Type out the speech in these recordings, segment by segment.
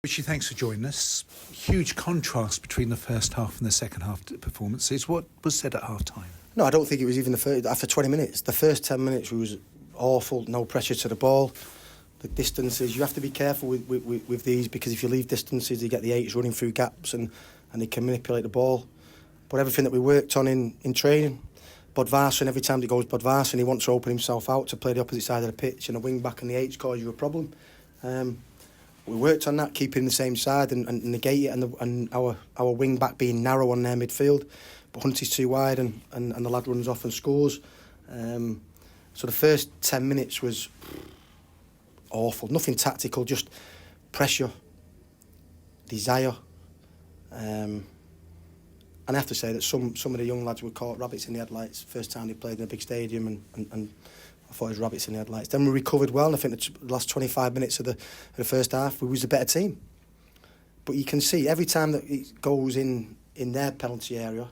Richie, thanks for joining us. Huge contrast between the first half and the second half performances. What was said at half time? No, I don't think it was even after 20 minutes. The first 10 minutes was awful, no pressure to the ball. The distances, you have to be careful with these, because if you leave distances, you get the eights running through gaps and they can manipulate the ball. But everything that we worked on in training, Bodvarsson, every time he goes Bodvarsson, he wants to open himself out to play the opposite side of the pitch, and a wing back and the eights cause you a problem. We worked on that, keeping the same side and negate it, and our wing back being narrow on their midfield. But Hunty's too wide and the lad runs off and scores. So the first 10 minutes was awful. Nothing tactical, just pressure, desire. And I have to say that some of the young lads were caught rabbits in the headlights first time they played in a big stadium, and I thought it was rabbits in the headlights. Then we recovered well, and I think the last 25 minutes of the first half, we was a better team. But you can see every time that it goes in their penalty area,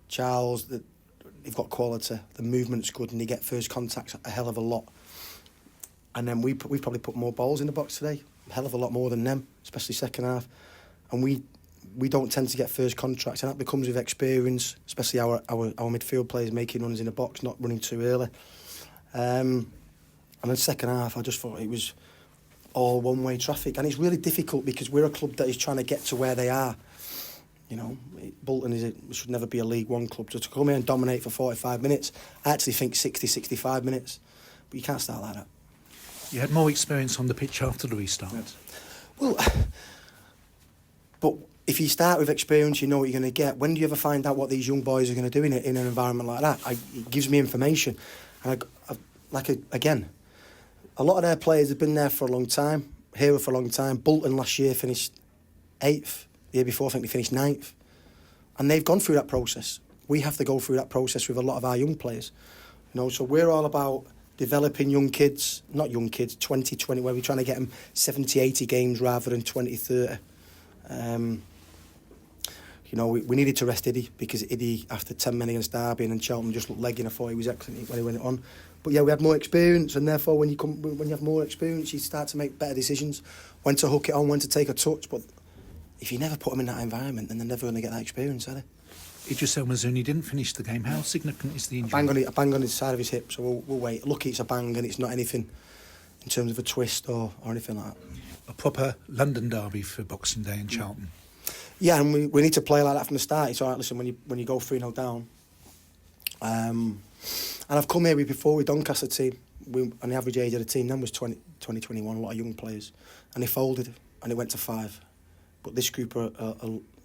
Charles, they've got quality, the movement's good, and they get first contacts a hell of a lot. And then we probably put more balls in the box today, a hell of a lot more than them, especially second half. And we don't tend to get first contacts, and that becomes with experience, especially our midfield players making runs in the box, not running too early. And then second half, I just thought it was all one-way traffic, and it's really difficult because we're a club that is trying to get to where they are. You know, Bolton should never be a League One club. So to come here and dominate for 45 minutes, I actually think 60, 65 minutes. But you can't start like that. You had more experience on the pitch after the restart. Yeah. Well, but if you start with experience, you know what you're going to get. When do you ever find out what these young boys are going to do in an environment like that? It gives me information. And again, a lot of their players have been there for a long time, here for a long time. Bolton last year finished 8th. The year before, I think they finished 9th. And they've gone through that process. We have to go through that process with a lot of our young players. You know, so we're all about developing young kids, not young kids, 20, where we're trying to get them 70, 80 games rather than 20, 30. You know, we needed to rest Iddy, because Iddy, after 10 men against Derby and Cheltenham, just looked legging. I thought he was excellent when he went on. But yeah, we had more experience, and therefore when you have more experience, you start to make better decisions, when to hook it on, when to take a touch. But if you never put them in that environment, then they're never going to get that experience, are they? Idris El Mazouni didn't finish the game. How significant is the injury? A bang on his side of his hip, so we'll wait. Lucky it's a bang and it's not anything in terms of a twist or anything like that. A proper London derby for Boxing Day in Cheltenham. Yeah, and we need to play like that from the start. It's all right, listen, when you go 3-0 down. And I've come here before with Doncaster team, and the average age of the team then was 20, 21, a lot of young players. And they folded, and it went to 5. But this group are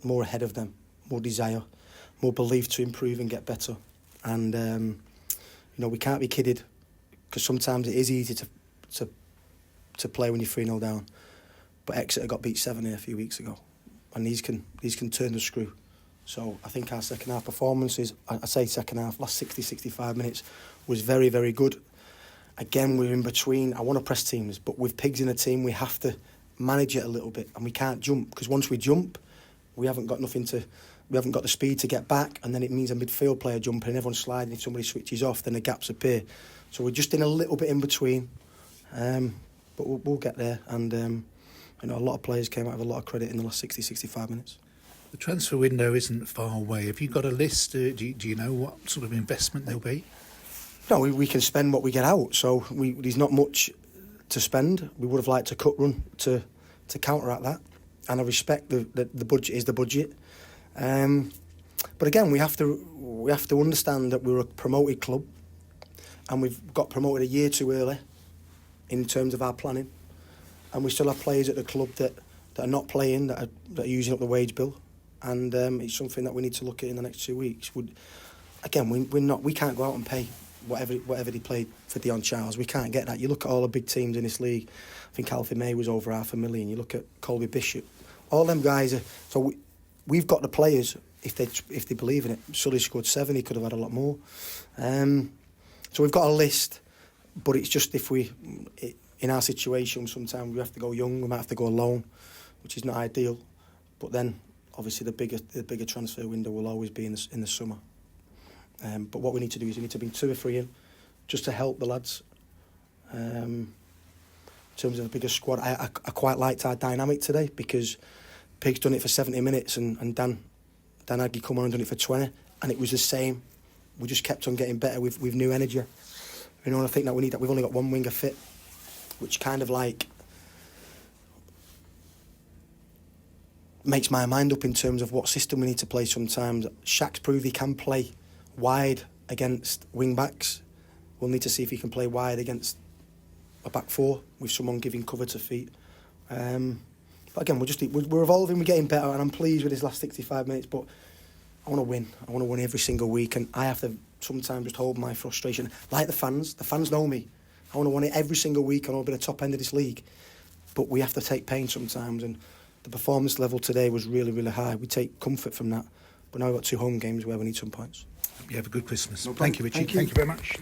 more ahead of them, more desire, more belief to improve and get better. And, you know, we can't be kidded, because sometimes it is easy to play when you're 3-0 down. But Exeter got beat 7 here a few weeks ago, and these can turn the screw. So I think our second half performances, I say second half, last 60, 65 minutes, was very, very good. Again, we're in between. I want to press teams, but with pigs in a team, we have to manage it a little bit, and we can't jump, because once we jump, we haven't got the speed to get back, and then it means a midfield player jumping and everyone's sliding. If somebody switches off, then the gaps appear. So we're just in a little bit in between, but we'll get there. And you know, a lot of players came out with a lot of credit in the last 60, 65 minutes. The transfer window isn't far away. Have you got a list? Do you know what sort of investment there'll be? No, we can spend what we get out, so there's not much to spend. We would have liked a cut run to counteract that, and I respect the budget is the budget. But again, we have to understand that we're a promoted club, and we've got promoted a year too early in terms of our planning, and we still have players at the club that are not playing, that are using up the wage bill, and it's something that we need to look at in the next 2 weeks. We can't go out and pay whatever they played for Dion Charles. We can't get that. You look at all the big teams in this league. I think Alfie May was over $500,000. You look at Colby Bishop. All them guys are. So we've got the players if they believe in it. Sully scored 7. He could have had a lot more. So we've got a list, but it's just in our situation, sometimes we have to go young. We might have to go alone, which is not ideal. But then, obviously, the bigger transfer window will always be in the summer. But what we need to do is we need to bring 2 or 3 in, just to help the lads, terms of a bigger squad. I quite liked our dynamic today because Pig's done it for 70 minutes and Dan Aggie come on and done it for 20, and it was the same. We just kept on getting better with new energy. You know, and I think that we need that. We've only got one winger fit, which kind of like makes my mind up in terms of what system we need to play sometimes. Shaq's proved he can play wide against wing backs. We'll need to see if he can play wide against a back four with someone giving cover to feet. But again, we're evolving, we're getting better, and I'm pleased with his last 65 minutes. But I want to win. I want to win every single week, and I have to sometimes just hold my frustration. Like the fans know me. I want to win it every single week. I want to be at the top end of this league, but we have to take pain sometimes. And the performance level today was really, really high. We take comfort from that. But now we've got 2 home games where we need some points. You have a good Christmas. No Thank you, problem. Richie. Thank you very much.